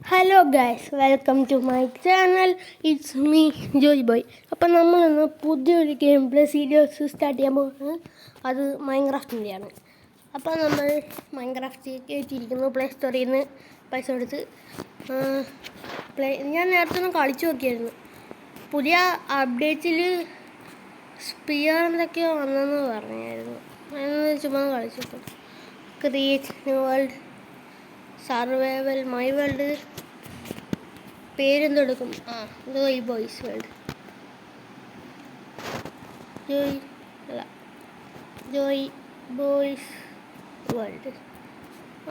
Hello guys, welcome to my channel. It's me Joy Boy. അപ്പം നമ്മളിന്ന് പുതിയൊരു game play series start ചെയ്യാൻ പോകുന്നത്. അത് മൈൻക്രാഫ്റ്റിൻ്റെയാണ്. അപ്പോൾ നമ്മൾ മൈൻക്രാഫ്റ്റ് കയറ്റിയിരിക്കുന്നു പ്ലേ സ്റ്റോറിൽ നിന്ന് പൈസ കൊടുത്ത്. ഞാൻ നേരത്തെ ഒന്ന് കളിച്ചു നോക്കിയായിരുന്നു. പുതിയ അപ്ഡേറ്റിൽ സ്പിയർ എന്തൊക്കെയോ വന്നെന്ന് പറഞ്ഞായിരുന്നു. അതിന് ചുമ്മാ കളിച്ചു നോക്കും. Create new world, survival, my world, പേരെന്തെടുക്കും? Joy boys world, joy boys world.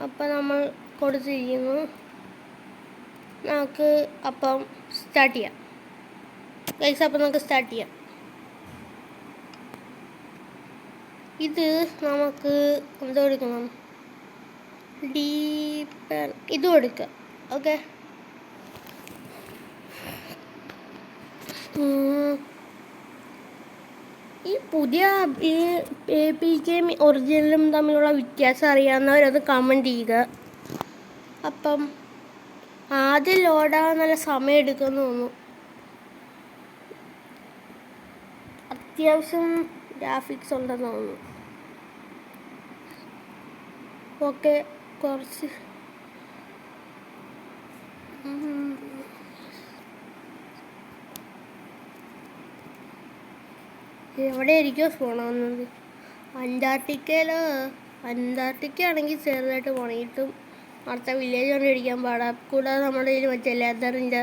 അപ്പം നമ്മൾ കൊടുത്തിരിക്കുന്നു. നമുക്ക് അപ്പം സ്റ്റാർട്ട് ചെയ്യാം ഗൈസ്. അപ്പം നമുക്ക് സ്റ്റാർട്ട് ചെയ്യാം. ഇത് നമുക്ക് എന്തോ എടുക്കണം? ഡീപ്പർ ഇതും എടുക്കാം. ഓക്കെ, ഈ പുതിയ APKയും ഒറിജിനലും തമ്മിലുള്ള വ്യത്യാസം അറിയാവുന്നവരത് കമൻറ്റ് ചെയ്യുക. അപ്പം ആദ്യം ലോഡാകാൻ നല്ല സമയം എടുക്കുമെന്ന് തോന്നുന്നു. അത്യാവശ്യം ഗ്രാഫിക്സ് ഉണ്ടെന്ന് തോന്നുന്നു. ഓക്കെ, കുറച്ച് എവിടെ ആയിരിക്കും പോകണമെന്നത്? അന്റാർട്ടിക്ക ആണെങ്കിൽ ചെറുതായിട്ട് പണിയിട്ടും അടുത്ത വില്ലേജ് കൊണ്ട് ഇടിക്കാൻ പാടാം. കൂടാതെ നമ്മുടെ കയ്യിൽ മറ്റേ ലെതറിൻ്റെ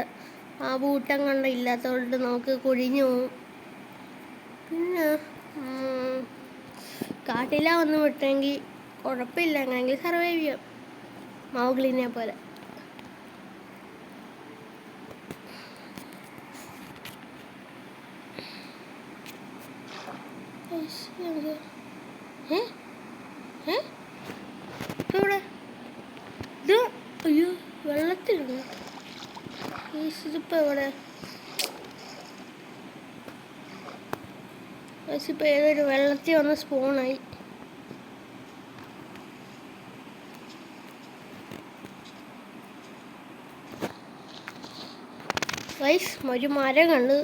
ആ ബൂട്ടം കണ്ട ഇല്ലാത്തതുകൊണ്ട് നമുക്ക് കുഴിഞ്ഞു പോകും. പിന്നെ കാട്ടില വന്ന് വിട്ടെങ്കിൽ കുഴപ്പമില്ല, എങ്ങനെയെങ്കിൽ സർവൈവ് ചെയ്യാം മൗഗ്ലിനെ പോലെ. ഇവിടെ അയ്യോ, വെള്ളത്തിലുണ്ട്. ഇതിപ്പോൾ എവിടെ? ഇപ്പോൾ ഏതൊരു വെള്ളത്തിൽ വന്ന് സ്പൂണായി. ഒരു മരം കണ്ട്,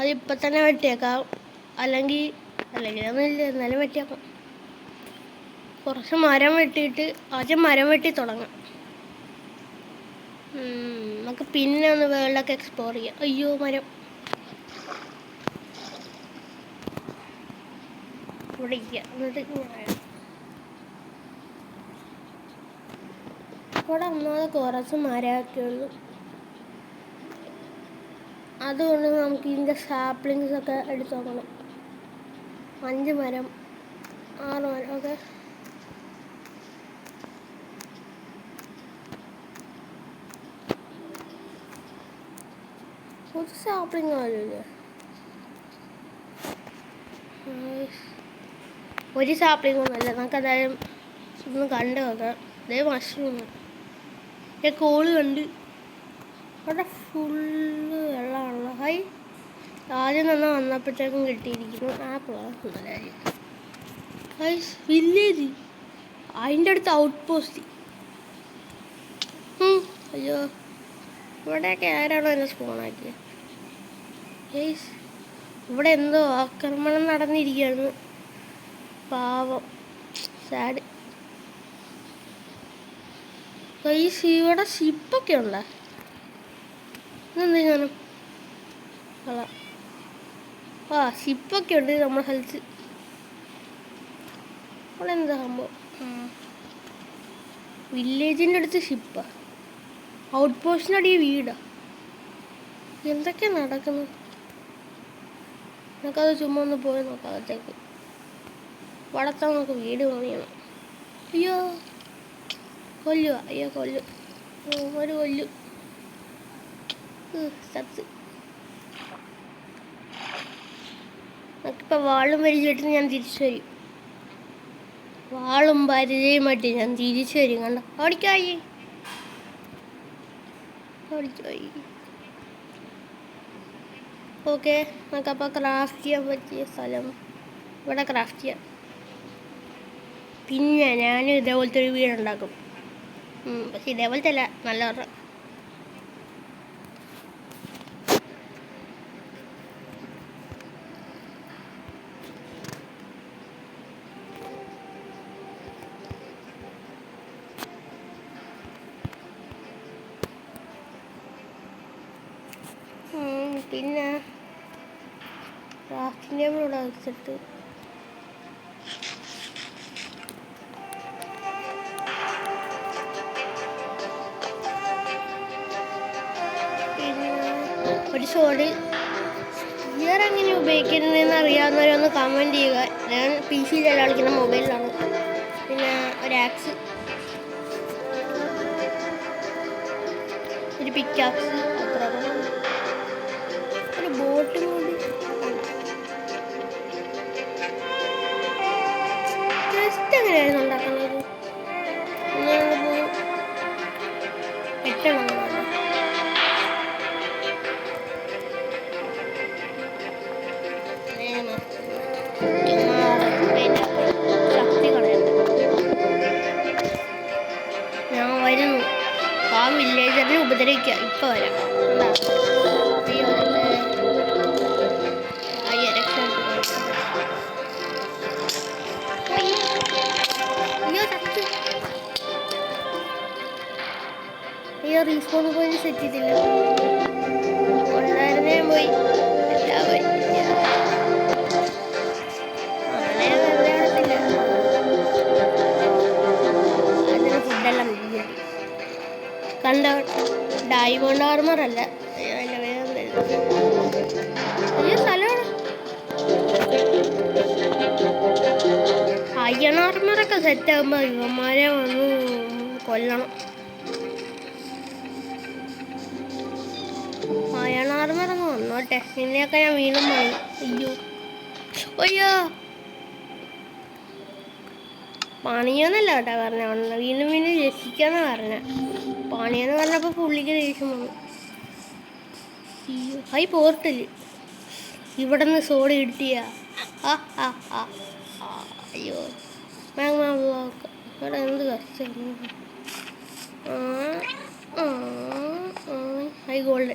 അതിപ്പോൾ തന്നെ വെട്ടിയേക്കാം. അല്ലെങ്കിൽ ഒന്നുമില്ല, എന്നാലും വെട്ടിയേക്കാം. കുറച്ച് മരം വെട്ടിയിട്ട് ആദ്യം മരം വെട്ടി തുടങ്ങാം. നമുക്ക് പിന്നെ ഒന്ന് വേൾഡൊക്കെ എക്സ്പ്ലോർ ചെയ്യാം. അയ്യോ, മരം ഇവിടെ ഇരിക്കുക. എന്നിട്ട് ഇവിടെ ഒന്നാമത് കുറച്ച് മരമൊക്കെ ഉള്ളൂ. അതുകൊണ്ട് നമുക്ക് ഇതിൻ്റെ സാപ്ലിങ്സ് ഒക്കെ എടുത്ത് നോക്കണം. 5 മരം, 6 മരം. ഓക്കെ, ഒരു സാപ്ലിങ് ആവില്ല. ഒരു സാപ്ലിങ് ഒന്നുമല്ല. നമുക്ക് അതായത് ഒന്ന് കണ്ടു നോക്കാം. അതേ മഷ്റൂം കോള് കണ്ട് അവിടെ ഫുള്ള് വെള്ളമാണല്ലോ. ആദ്യം തന്നെ വന്നപ്പോഴത്തേക്കും കിട്ടിയിരിക്കുന്നു വില്ലേജ്. അതിൻ്റെ അടുത്ത് ഔട്ട് പോസ്റ്റ്. അയ്യോ, ഇവിടെയൊക്കെ ആരാണോ എന്നെ സ്പോണാക്കിയത്? ഇവിടെ എന്തോ ആക്രമണം നടന്നിരിക്കുകയാണ്. പാവം, സാഡ്. ഇവിടെ ഷിപ്പൊക്കെ ഉണ്ടോ? ഇതെന്താ ഞാനും ഷിപ്പൊക്കെ ഉണ്ട് നമ്മുടെ സ്ഥലത്ത്. അവിടെ എന്താ സംഭവം? വില്ലേജിൻ്റെ അടുത്ത് ഷിപ്പാ, ഔട്ട് പോസ്റ്റിനടിയ വീടാ. എന്തൊക്കെയാ നടക്കുന്നത്? നമുക്കത് ചുമ്മാ ഒന്ന് പോയി നോക്കാം അകത്തേക്ക്. വളർത്താൻ നമുക്ക് വീട് പണിയണം. അയ്യോ കൊല്ലുക, അയ്യോ കൊല്ലു സത്ത്. നമുക്കിപ്പോൾ വാളും പരിചയമായിട്ട് ഞാൻ തിരിച്ചു വരും. വാളും പരിചയമായിട്ട് ഞാൻ തിരിച്ചു വരും. കണ്ട ഓടിക്കായി. ഓക്കെ, നമുക്കപ്പോൾ ക്രാഫ്റ്റ് ചെയ്യാൻ പറ്റിയ സ്ഥലം ഇവിടെ ക്രാഫ്റ്റ് ചെയ്യാം. പിന്നെ ഞാൻ ഇതേപോലത്തെ ഒരു വീടുണ്ടാക്കും. പക്ഷെ ഇതേപോലത്തെ അല്ല, നല്ല പിന്നെ ക്രാഫ്റ്റിംഗ് ടേബിൾ ഇവിടെ വെച്ചിട്ട് പിന്നെ ഒരു സോഡ് ഗിയർ എങ്ങനെ ഉപയോഗിക്കുന്നതെന്ന് അറിയാവുന്നവരൊന്ന് കമൻറ്റ് ചെയ്യുക. ഞാൻ PC-യിലല്ല കളിക്കുന്ന, മൊബൈലിലാണ്. പിന്നെ ഒരു ആക്സ്, ഒരു പിക്കാക്സ്, അത്ര ഒരു ബോട്ടും കൂടി. ജസ്റ്റ് എങ്ങനെയായിരുന്നു ഉണ്ടാക്കുന്നത്? എട്ടെണ്ണം ശക്തി കളയുന്നു. ഞാൻ വരുന്നു. ആ വില്ലേജറിനെ ഉപദ്രവിക്കാം. ഇപ്പൊ വരാം. അയ്യോ റീസ്പോൺ പോയി സെറ്റ് ചെയ്തില്ല. ഉണ്ടായിരുന്നേ പോയി. എല്ലാം പോയി. കണ്ട ഡയമണ്ട് ആർമർ അല്ല, വലിയ സ്ഥലമാണ്. അയൺ ആർമറൊക്കെ സെറ്റ് ആകുമ്പോ ഇവന്മാരെ വന്ന് കൊല്ലണം. അയൺ ആർമറൊക്കെ വന്നോട്ടെ, നിന്നെയൊക്കെ ഞാൻ വീണ്ടും പോയി. അയ്യോ അയ്യോ പണിയെന്നല്ല കേട്ടോ പറഞ്ഞ, വീണ്ടും വീണ്ടും രസിക്കാന്നാ പറഞ്ഞ. പണിയെന്ന് പറഞ്ഞപ്പോ പുള്ളിക്ക് ദേഷ്യം വന്നു. ഹൈ പോർട്ടില് ഇവിടെ നിന്ന് സോഡ് കിട്ടിയ. അയ്യോ ഇവിടെ എന്ത് കഷ്ടം. ഹൈ ഗോൾഡ്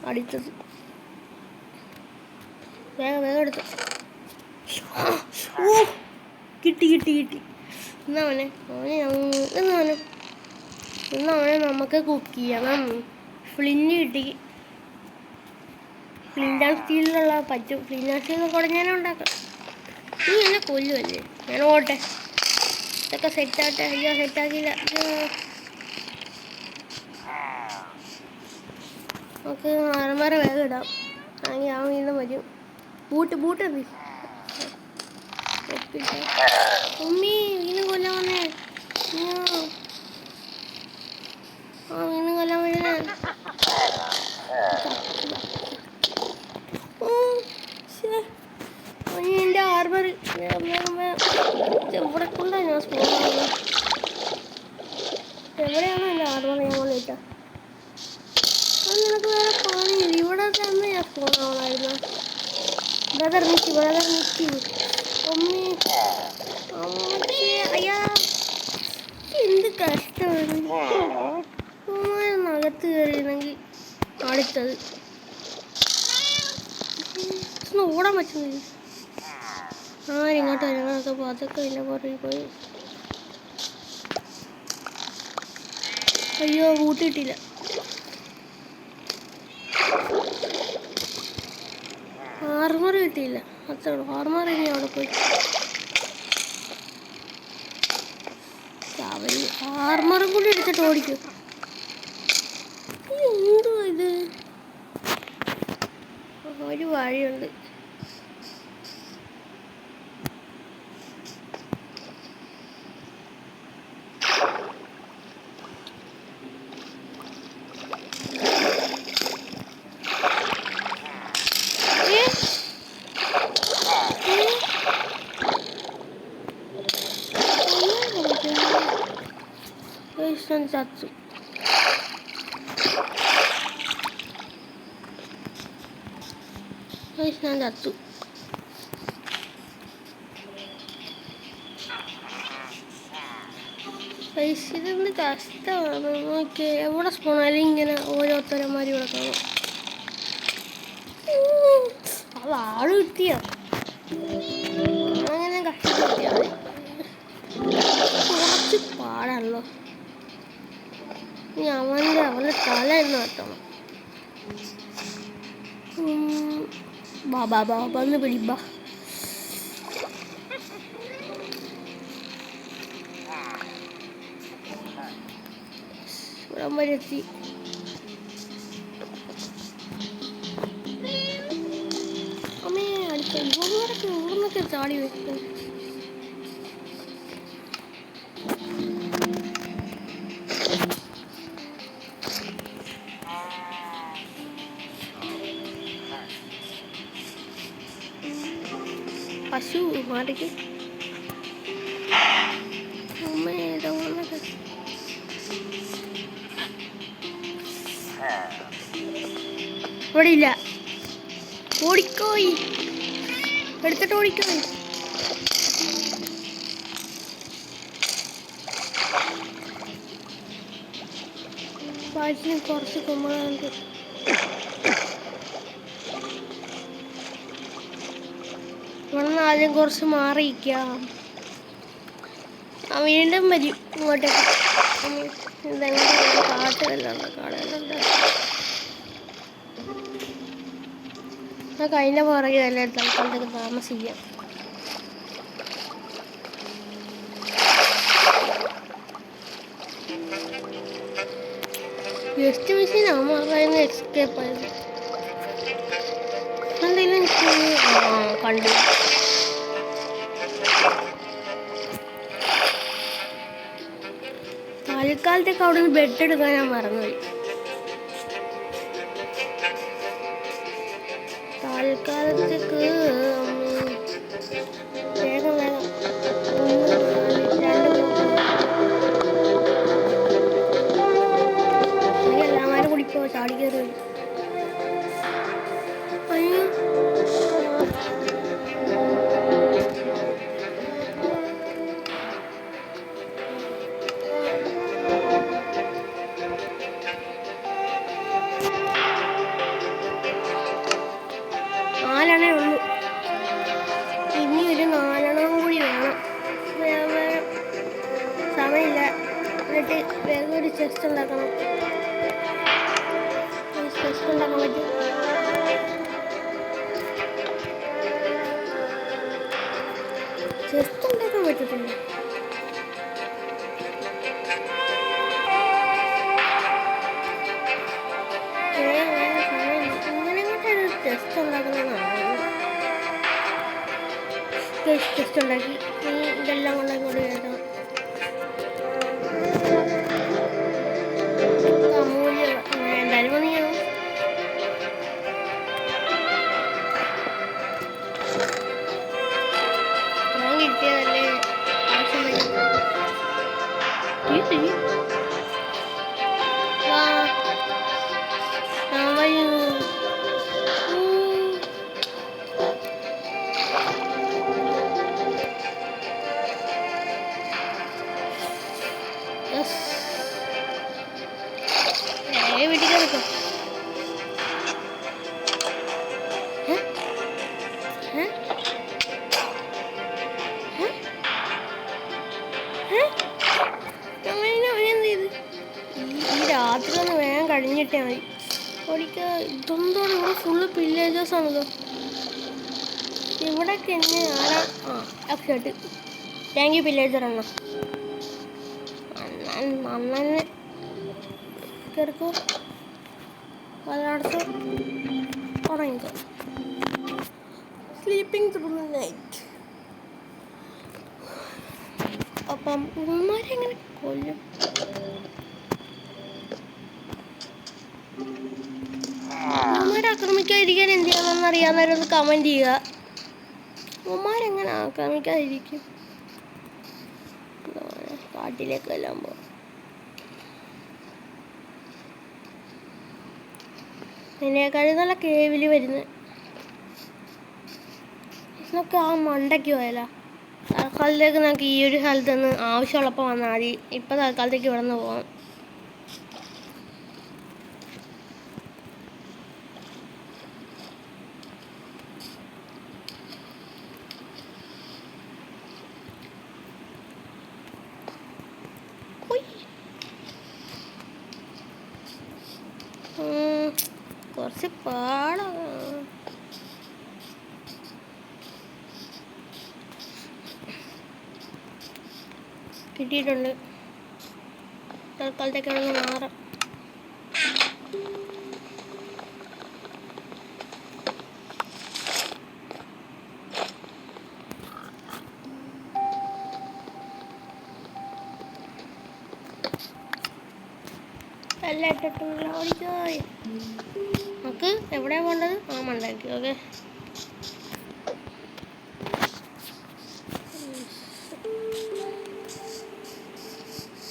അടുത്തത് വേഗം വേഗം എടുത്തു. ഓ കിട്ടി കിട്ടി കിട്ടി. ഇന്നവനെ നമുക്ക് കുക്ക് ചെയ്യണം. ഫ്ലിൻറ്റ് കിട്ടി. ഫ്ലിൻറ്റ് ആൻഡ് സ്റ്റീലിലുള്ള പറ്റും. ഫ്ലിൻറ്റ് ആൻഡ് സ്റ്റീലിനെ കൂടെ ഞാൻ ഉണ്ടാക്കാം. നീ എന്നെ കൊല്ലുമല്ലേ? ഞാൻ ഓട്ടെ, ഇതൊക്കെ സെറ്റാട്ടെ. അയ്യോ സെറ്റാക്കിയില്ല. നമുക്ക് ആർമറ വേഗം ഇടാം. അല്ലെങ്കിൽ അവൻ വീണ്ടും വരും. ബൂട്ട് എന്തി ഉമ്മി വീണ്ടും കൊല്ലാൻ വന്നേ. വീണ്ടും കൊല്ലാൻ വന്നേ. എൻ്റെ ആർമർ ഇവിടെ കൊണ്ടാ ഞാൻ സ്പോൺ ആവുന്നത്. എവിടെയാണോ എൻ്റെ ആർമർ ഞാൻ കൊണ്ടിട്ട? അത് നിനക്ക് വേറെ പണിയില്ല. ഇവിടെ തന്നെ ഞാൻ സ്പോൺ ആവണമായിരുന്നു. ബ്രദർ നിക്കി. അമ്മേ അയ്യാ എന്ത് കഷ്ടമാണ്. നകത്ത് കയറിയിരുന്നെങ്കിൽ അടുത്തത് ഓടാൻ പറ്റുന്നില്ല. ആരിങ്ങോട്ട് ഞങ്ങളൊക്കെ അതൊക്കെ ഇല്ല പുറകിൽ പോയി. അയ്യോ കൂട്ടിയിട്ടില്ല. ആർമർ കിട്ടിയില്ല. അത്രേ ഉള്ളൂ. ആർമർ ഇനി അവിടെ പോയി. ആർമറും കൂടി എടുത്തിട്ട് ഓടിക്കും. എന്തോ ഇത്, ഒരു വഴിയുണ്ട്. ചത്തു. ഞാൻ ചത്തു. ഇതൊന്ന് കഷ്ടമാണ്. നോക്കി എവിടെ സ്പോണാലും ഇങ്ങനെ ഓരോരുത്തരന്മാരും ഇവിടെ കാണും. അത് ആള് കിട്ടിയോ? അങ്ങനെ കഷ്ടപ്പെട്ടിയാ കുറച്ച് പാടാണല്ലോ. ഇനി അവൻ്റെ തല എന്ന് വെട്ടണം. ബാ ബാ ബാ വന്ന് പിടി ബാ. ഇവിടം വരെ എത്തി. അമ്മേ അടുത്ത ഇവരൊക്കെ ഇവിടുന്നൊക്കെ ചാടി വെക്കും. പശു മാറിക്ക്. അമ്മേടെ വന്നൊക്കെ ഇവിടെ ഇല്ല. ഓടിക്കോയി എടുത്തിട്ട് ഓടിക്കോയി. പാച്ചിന് കുറച്ച് കുമ്പളുണ്ട്. ഇവിടെ ആദ്യം കുറച്ച് മാറിയിരിക്കാം. വീണ്ടും വരും ഇങ്ങോട്ടേക്ക്. ഇതെങ്ങനെ കാട്ടുകല്ലുണ്ട്, കാടുകല്ലുണ്ട്. അതിൻ്റെ പുറകെ അല്ലേ തൽക്കാലത്തേക്ക് താമസിക്കാം. ജസ്റ്റ് മെഷീൻ അമ്മ എസ്കേപ്പ് ആയത് എന്തെങ്കിലും കണ്ടു. തൽക്കാലത്തേക്ക് അവിടെ നിന്ന് ബെഡ് എടുക്കാൻ ഞാൻ മറന്നുപോയി. തൽക്കാലത്തേക്ക് വേഗം വേഗം എല്ലാമാരും കുടിക്കോ ചാടി കയറി വരും. അയ്യോ നാലെണ്ണേ ഉള്ളൂ. ഇനി ഒരു 4 കൂടി വേണം. സമയമില്ല. എന്നിട്ട് വേഗം ഒരു ചെസ്റ്റ് ഉണ്ടാക്കണം. ചെസ്റ്റ് ഉണ്ടാക്കാൻ പറ്റും. ചെസ്റ്റ് ഉണ്ടാക്കാൻ പറ്റത്തില്ല. ചെസ്റ്റ് ഉണ്ടാക്കുന്നതാണ്. ചെസ്റ്റ് ഉണ്ടാക്കി ഇതെല്ലാം കൊണ്ട് ഇങ്ങോട്ട് കയറ്റണം. അമൂല്യം എന്തായാലും പണിയാവും. ഞാൻ കിട്ടിയതല്ലേ ആവശ്യം വരും. വീട്ടിൽ കിടക്കും. ഈ രാത്രി ഒന്ന് വേഗം കഴിഞ്ഞിട്ടേ മതി. ഓടിക്കാ ഇതൊന്നും ഇവിടെ ഫുള്ള് വില്ലേജേഴ്സ് ആണല്ലോ. ഇവിടെയൊക്കെ എന്നെ ആരാ അക്ഷട്ട് താങ്ക് യു വില്ലേജർ അണ്ണ. അണ്ണനെ കയറിക്കോ. അതടച്ച് ഉറങ്ങിക്കോ. Sleeping through the night. അപ്പം ഉമ്മാരെങ്ങനെ കൊല്ലും? ഉമ്മാരെ ആക്രമിക്കാതിരിക്കാൻ എന്ത് ചെയ്യാമെന്ന് അറിയാവുന്നവരൊന്ന് കമൻറ്റ് ചെയ്യുക. ഉമ്മാരെങ്ങനെ ആക്രമിക്കാതിരിക്കും? കാട്ടിലേക്കെല്ലാം പോകും. അതിനേക്കാളും നല്ല കേവിൽ വരുന്നത് ഇതൊക്കെ ആ മണ്ടയ്ക്ക് പോയാലോ. തൽക്കാലത്തേക്ക് നമുക്ക് ഈ ഒരു സ്ഥലത്ത് നിന്ന് ആവശ്യമുള്ളപ്പോൾ വന്നാൽ മതി. ഇപ്പം തൽക്കാലത്തേക്ക് ഇവിടെ നിന്ന് പോകാം. കുറച്ച് പാടാണ്. കിട്ടിയിട്ടുണ്ട്. തൽക്കാലത്തേക്കാണെങ്കിൽ മാറാം. എല്ലാം ഇട്ടിട്ടുണ്ടല്ലോ. ഓടിക്കോയ്. നമുക്ക് എവിടെയാണ് പോകേണ്ടത്? ആ മണ്ടാക്കി. ഓക്കെ,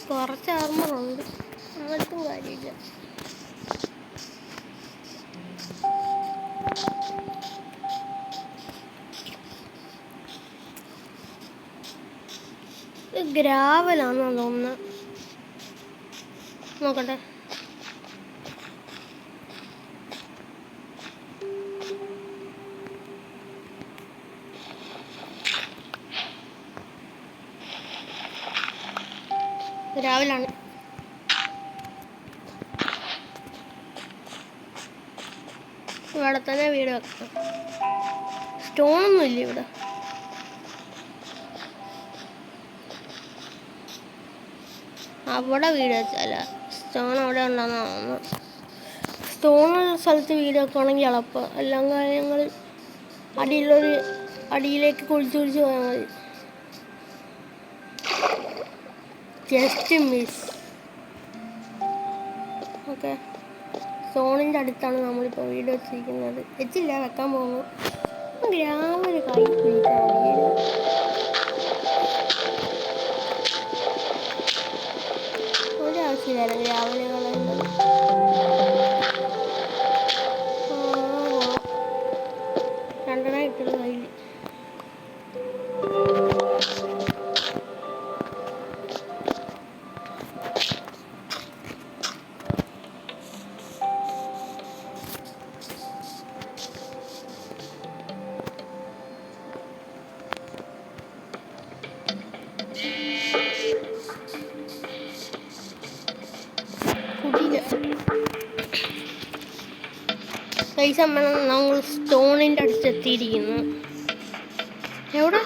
കുറച്ച് ആർമറുണ്ട്, അങ്ങനത്തും കാര്യമില്ല. ഗ്രാവലാണെന്ന് തോന്നുന്നു. നോക്കട്ടെ. ഗ്രാവലാണ്. ഇവിടെ തന്നെ വീട് വെക്കാം. സ്റ്റോണൊന്നും ഇല്ല ഇവിടെ. അവിടെ വീട് വെച്ചാല സ്റ്റോൺ അവിടെ ഉണ്ടെന്ന് തോന്നുന്നു. സ്റ്റോണുള്ള സ്ഥലത്ത് വീട് വെക്കുകയാണെങ്കിൽ എളുപ്പം. എല്ലാം കാര്യങ്ങൾ അടിയിലേക്ക് കുഴിച്ച് പോയാൽ മതി. Just miss. ഓക്കെ, സ്റ്റോണിൻ്റെ അടുത്താണ് നമ്മളിപ്പോൾ വീട് വെച്ചിരിക്കുന്നത്. വെച്ചില്ല, വെക്കാൻ പോകുന്നു. ഗ്രാമൊരു കൈ പിടിച്ചാൽ മതി. ഒരാവശ്യമില്ല രാവിലെ കളയുന്നത്. രണ്ടെണ്ണം ഇട്ടുള്ള കയ്യിൽ. പൈസ നമ്മൾ സ്റ്റോണിൻ്റെ അടുത്തെത്തിയിരിക്കുന്നു. എവിടെ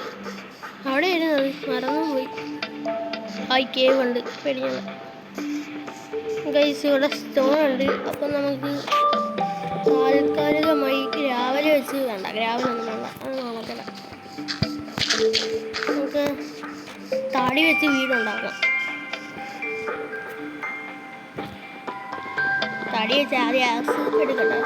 അവിടെ ഇരുന്നത് മറന്നു പോയി. കേവ് ഉണ്ട്, പേടിയാണ് ഗൈസ്. ഇവിടെ സ്റ്റോൺ ഉണ്ട്. അപ്പം നമുക്ക് താൽക്കാലികമായി ഗ്രാവല് വെച്ച് വേണ്ട, ഗ്രാവലൊന്നും വേണ്ട, അത് നോക്കല. നമുക്ക് തടി വെച്ച് വീടുണ്ടാക്കാം. തടി വെച്ച് ആദ്യം ആക്സ് എടുക്കട്ടെ.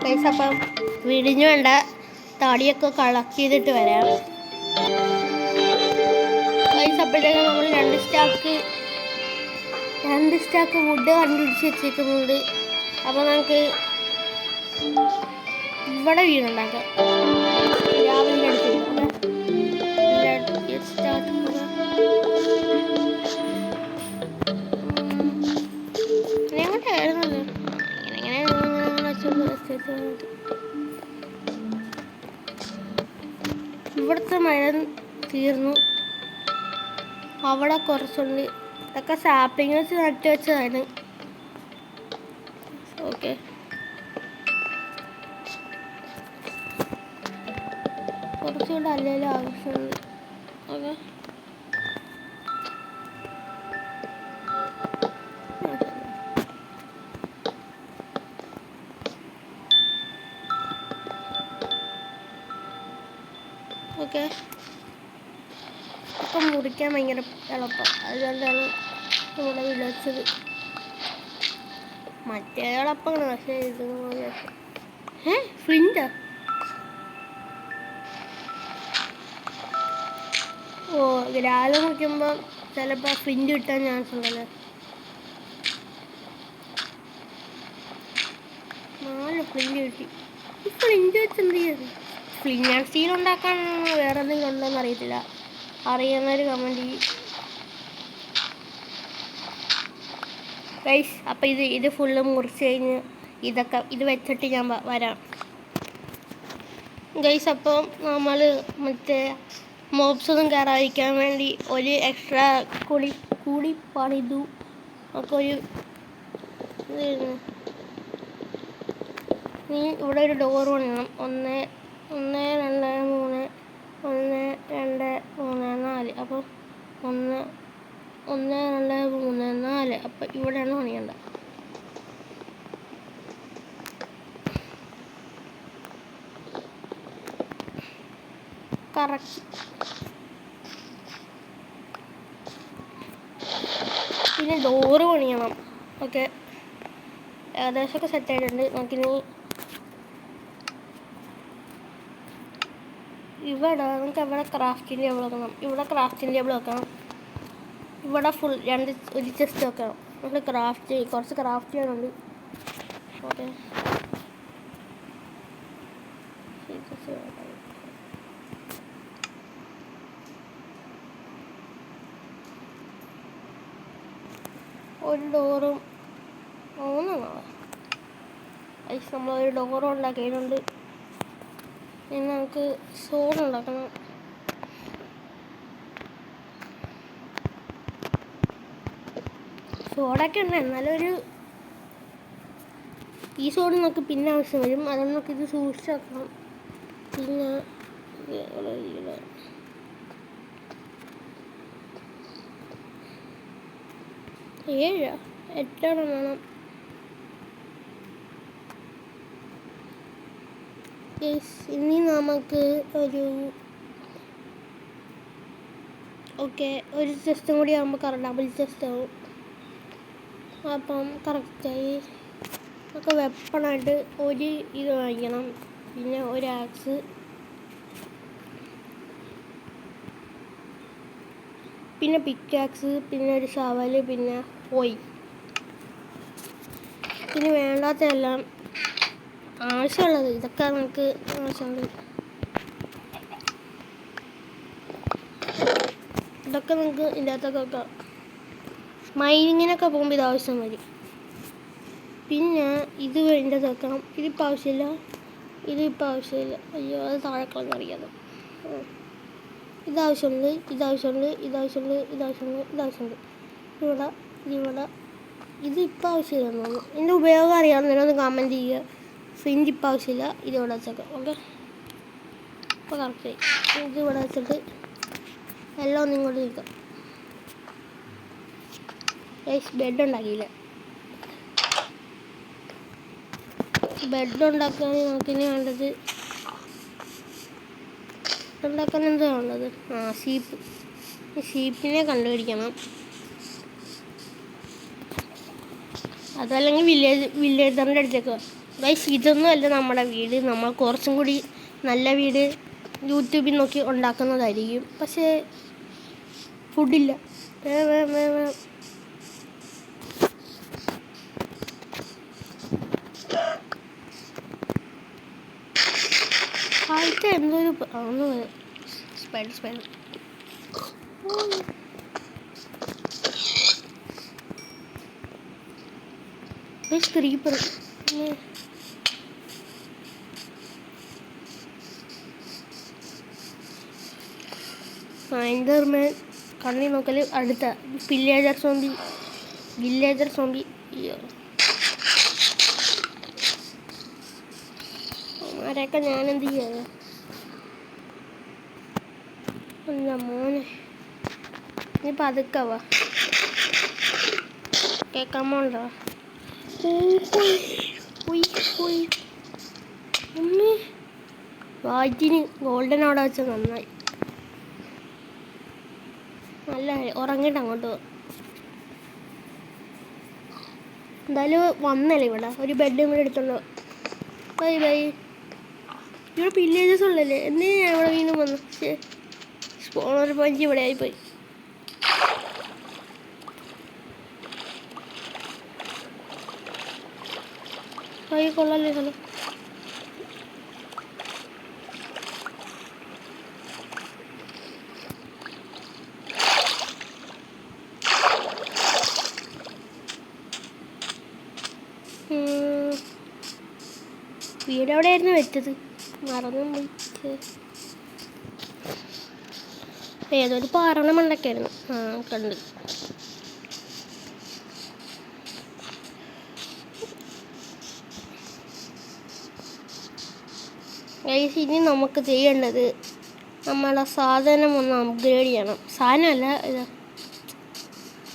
പൈസ അപ്പം വിടിഞ്ഞു വേണ്ട, തടിയൊക്കെ കളക്ട് ചെയ്തിട്ട് വരാം. പൈസ അപ്പോഴത്തേക്കും നമ്മൾ രണ്ട് സ്റ്റാക്ക് വുഡ് കണ്ടുപിടിച്ച് വെച്ചേക്കുന്നുണ്ട്. അപ്പോൾ നമുക്ക് ഇവിടെ വീടുണ്ടാക്കാം. രാവിലെ എങ്ങോട്ടായിരുന്നല്ലോ ഇങ്ങനെ ഇവിടുത്തെ മഴ തീർന്നു. അവിടെ കുറച്ചുണ്ട്. ഇതൊക്കെ സാപ്പിങ് വെച്ച് നട്ട് വെച്ചതാണ്. ഓക്കെ, കുറച്ചുകൂടെ അല്ലെങ്കിലും ആവശ്യമുണ്ട്. Okay, okay. ഇപ്പം മുറിക്കാൻ ഭയങ്കര എളുപ്പം, അതുകൊണ്ടാണ് ഇവിടെ വിളിച്ചത്. മറ്റേ എളുപ്പമാണ്, പക്ഷേ ഇത് ഫ്ലിൻറ്റാ. ഓ, ഗ്രാല് മുറിക്കുമ്പോൾ ചിലപ്പോൾ ഫ്ലിൻറ്റ് കിട്ടാൻ ചാൻസ് ഉണ്ടല്ലോ. 4 ഫ്ലിൻറ്റ് കിട്ടി. ഈ ഫ്ലിൻറ്റ് വെച്ച് എന്ത് ചെയ്യും? ഫ്ലിൻറ്റ് സ്റ്റീൽ ഉണ്ടാക്കാൻ വേറെ എന്തെങ്കിലും ഉണ്ടോയെന്ന് അറിയത്തില്ല. അറിയുന്നൊരു കമൻറ്റ്. ഗൈസ് അപ്പം ഇത് ഫുള്ള് മുറിച്ച് കഴിഞ്ഞ് ഇത് വെച്ചിട്ട് ഞാൻ വരാം ഗൈസ്. അപ്പം നമ്മൾ മറ്റേ മോബ്സ് ഒന്നും കയറാതിരിക്കാൻ വേണ്ടി ഒരു എക്സ്ട്രാ കൂടി പണിതു. അപ്പോൾ ഇവിടെ ഒരു ഡോർ പണിയണം. 1 2 3 1 2 3 4. അപ്പോൾ 1 2 3 4. അപ്പം ഇവിടെയാണ് പണിയേണ്ടത്. കറക്റ്റ്. പിന്നെ ഡോറ് പണിയണം. ഓക്കെ, ഏകദേശമൊക്കെ സെറ്റായിട്ടുണ്ട്. നമുക്കിനി നമുക്ക് എവിടെ ക്രാഫ്റ്റിംഗ് ടേബിൾ വെക്കണം. ഇവിടെ ക്രാഫ്റ്റിംഗ് ടേബിൾ വെക്കണം. ഇവിടെ ഫുൾ ഒരു ചെസ്റ്റ് വെക്കണം. നമുക്ക് കുറച്ച് ക്രാഫ്റ്റ് ചെയ്യാനുണ്ട്. ഓക്കെ, ഒരു ഡോറും നമ്മളൊരു ഡോറും ഉണ്ടാക്കിയിട്ടുണ്ട്. ഇനി നമുക്ക് സോൺ ഉണ്ടാക്കണം. സോഡൊക്കെ ഉണ്ട്, എന്നാലും ഈ സോഡ് നമുക്ക് പിന്നെ ആവശ്യം വരും. അതുകൊണ്ട് നമുക്ക് ഇത് സൂക്ഷിച്ച് വെക്കണം. പിന്നെ 7 8 വേണം. ഇനി നമുക്ക് ഒരു ചെസ്റ്റും കൂടി ആകുമ്പോൾ ഡബിൾ ചെസ്റ്റ് ആവും. അപ്പം കറക്റ്റായി. നമുക്ക് വെപ്പണായിട്ട് ഒരു ഇത് വാങ്ങിക്കണം. പിന്നെ ഒരു ആക്സ്, പിന്നെ പിക്കാക്സ്, പിന്നെ ഒരു ഷവല്, പിന്നെ പിന്നെ വേണ്ടാത്തതെല്ലാം ആവശ്യമുള്ളത് ഇതൊക്കെ നമുക്ക് ആവശ്യമുണ്ട്. ഇതൊക്കെ നമുക്ക് ഇതിൻ്റെ അകത്തൊക്കെ വെക്കാം. മൈനിങ്ങിനൊക്കെ പോകുമ്പോൾ ഇത് ആവശ്യം വരും. പിന്നെ ഇത് ഇതിൻ്റെ അകത്ത് വെക്കണം. ഇതിപ്പോൾ ആവശ്യമില്ല. അയ്യോ, അത് താഴെ കളഞ്ഞറിയാതെ. ഇതാവശ്യമുണ്ട്. ഇവിടെ ഇതിപ്പോൾ ആവശ്യമില്ല. ഇതിൻ്റെ ഉപയോഗം അറിയാവുന്നതിനെ ഒന്ന് കമൻറ്റ് ചെയ്യുക. ഫ്രിഞ്ച് ഇപ്പോൾ ആവശ്യമില്ല. ഇതിവിടെ വെച്ചേക്കാം. ഓക്കെ, ഇപ്പോൾ കറക്റ്റായി. ഇതിവിടെ വെച്ചിട്ട് എല്ലാം ഒന്നും ഇങ്ങോട്ട് നിൽക്കാം. ബെഡ് ഉണ്ടാക്കിയില്ല. ബെഡ് ഉണ്ടാക്കാൻ നമുക്കിനി വേണ്ടത് എന്താ വേണ്ടത്? ഷീപ്പിനെ കണ്ടുപിടിക്കണം. അതല്ലെങ്കിൽ വില്ലേജറിൻ്റെ അടുത്തേക്ക്. ഗൈസ്, ഇതൊന്നും അല്ല നമ്മുടെ വീട്. നമ്മൾ കുറച്ചും കൂടി നല്ല വീട് യൂട്യൂബിൽ നോക്കി ഉണ്ടാക്കുന്നതായിരിക്കും. പക്ഷേ ഫുഡില്ല. എന്തൊരു സ്പൈഡർ ക്രീപ്പർ. എൻഡർമാൻ കണ്ണി നോക്കൽ. അടുത്ത വില്ലേജർ സോംബി. അയ്യോ, അവരൊക്കെ ഞാനെന്ത് ചെയ്യാ? മോനെ, നീ പതുക്കവാ, കേൾക്കാമോണ്ടോ? വാറ്റിന് ഗോൾഡൻ അവിടെ വെച്ച നന്നായി. നല്ല ഉറങ്ങിയിട്ട് അങ്ങോട്ട് പോകും. എന്തായാലും വന്നല്ലേ ഇവിടെ. ഒരു ബെഡും കൂടെ എടുത്തോളൂ. ബൈ. ഇവിടെ വില്ലേജസ് ഉള്ളല്ലേ? എന്തിനാ ഞാൻ ഇവിടെ വീണ്ടും വന്നു? സ്പോണർ പോയിന്റ് ഇവിടെ ആയിപ്പോയി. കൊള്ളല്ലേ സ്ഥലം. വീട് എവിടെയായിരുന്നു വെച്ചത്? മറന്നു പോയിട്ട്. ഏതൊരു പാറയുടെ മണ്ടൊക്കെയായിരുന്നു. കണ്ട്. ഗൈസ്, ഇനി നമുക്ക് ചെയ്യേണ്ടത് നമ്മളെ സാധനം ഒന്ന് അപ്ഗ്രേഡ് ചെയ്യണം. സാധനമല്ല, ഇത്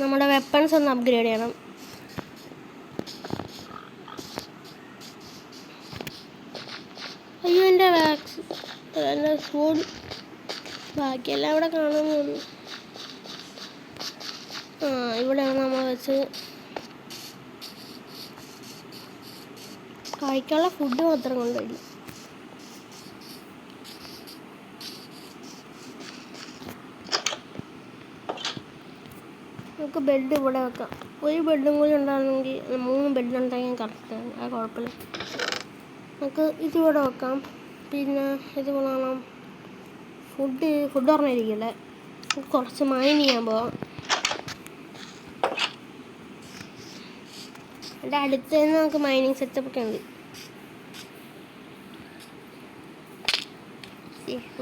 നമ്മുടെ വെപ്പൺസ് ഒന്ന് അപ്ഗ്രേഡ് ചെയ്യണം. അയ്യോ, എൻ്റെ എൻ്റെ സ്കൂൾ ബാക്കിയെല്ലാം ഇവിടെ കാണുന്നു. ഇവിടെയാണ് നമ്മൾ വെച്ച് കഴിക്കാനുള്ള ഫുഡ് മാത്രം കൊണ്ടുവരില്ല. നമുക്ക് ബെഡ് ഇവിടെ വെക്കാം. ഒരു ബെഡും കൂടി ഉണ്ടായിരുന്നെങ്കിൽ 3 ബെഡ് ഉണ്ടെങ്കിൽ കറക്റ്റാണ്. അത് കുഴപ്പമില്ല. നമുക്ക് ഇതിവിടെ വെക്കാം. പിന്നെ ഇത് കൊള്ളാം. ഫുഡ് പറഞ്ഞിരിക്കില്ലേ. കുറച്ച് മൈൻ ചെയ്യാൻ പോവാം. എൻ്റെ അടുത്ത് തന്നെ നമുക്ക് മൈനിങ് സെറ്റപ്പ് ഒക്കെ ഉണ്ട്.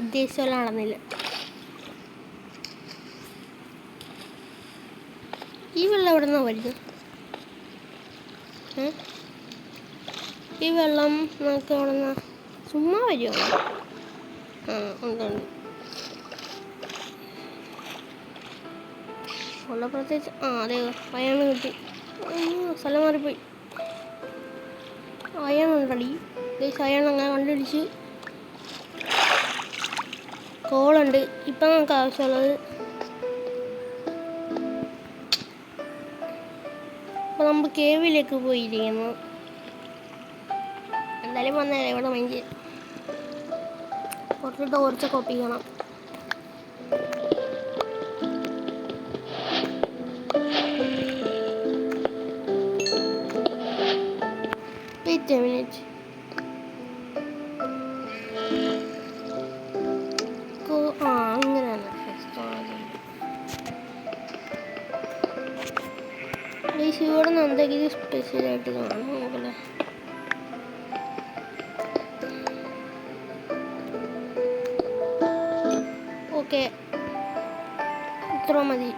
ഉദ്ദേശിച്ച പോലെ നടന്നില്ല. ഈ വെള്ളം എവിടെ നിന്നാണ് വരുന്നത്? ഈ വെള്ളം നമുക്ക് എവിടെ നിന്നാ? ചുമ്മാ വരുമോ? ഉണ്ട്. ഉള്ള പ്രത്യേകിച്ച് അതെ, അയാണ് കിട്ടി. സ്ഥലം മാറിപ്പോയി. അയാണുണ്ടടി. അയാൾ അങ്ങനെ കണ്ടുപിടിച്ച്. കോളുണ്ട്. ഇപ്പം നമുക്ക് ആവശ്യമുള്ളത് അപ്പോൾ നമ്മൾ കേവിലേക്ക് പോയിരിക്കുന്നു. എന്തായാലും വന്നേരെ. ഇവിടെ മൈൻഡ് കുറച്ച് ടോർച്ചൊക്കെ ഒപ്പിക്കണം. Wait a minute. അങ്ങനെയാണ്. ഈ ഇവിടെ നിന്ന് എന്തെങ്കിലും സ്പെഷ്യലായിട്ട് കാണാം നോക്കല്ലേ. ഓക്കെ, ഇത്ര മതി.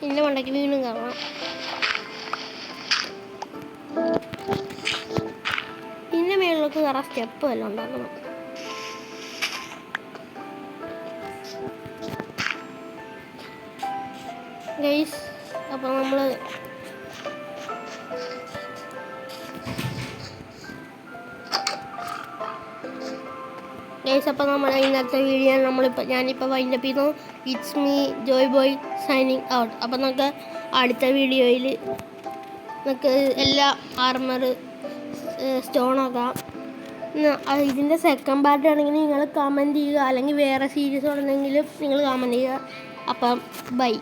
ഇന്ന മണ്ടയ്ക്ക് വീണ്ടും കാണാം. ഇതിൻ്റെ മേളിലേക്ക് കയറാൻ സ്റ്റെപ്പ് വല്ലതും ഉണ്ടാക്കണം. ഗൈസ്, അപ്പോൾ നമ്മൾ ഇന്നത്തെ വീഡിയോ ഞാനിപ്പോൾ വൈൻഡപ്പ് ചെയ്യുന്നു. It's me Joy boy signing out. അപ്പോൾ നമുക്ക് അടുത്ത വീഡിയോയിൽ നമുക്ക് എല്ലാ ആർമർ സ്റ്റോണൊക്കെ ഇതിൻ്റെ സെക്കൻഡ് പാർട്ട് ആണെങ്കിൽ നിങ്ങൾ കമൻറ്റ് ചെയ്യുക. അല്ലെങ്കിൽ വേറെ സീരീസ് ഉണ്ടെങ്കിലും നിങ്ങൾ കമൻറ്റ് ചെയ്യുക. അപ്പം ബൈ.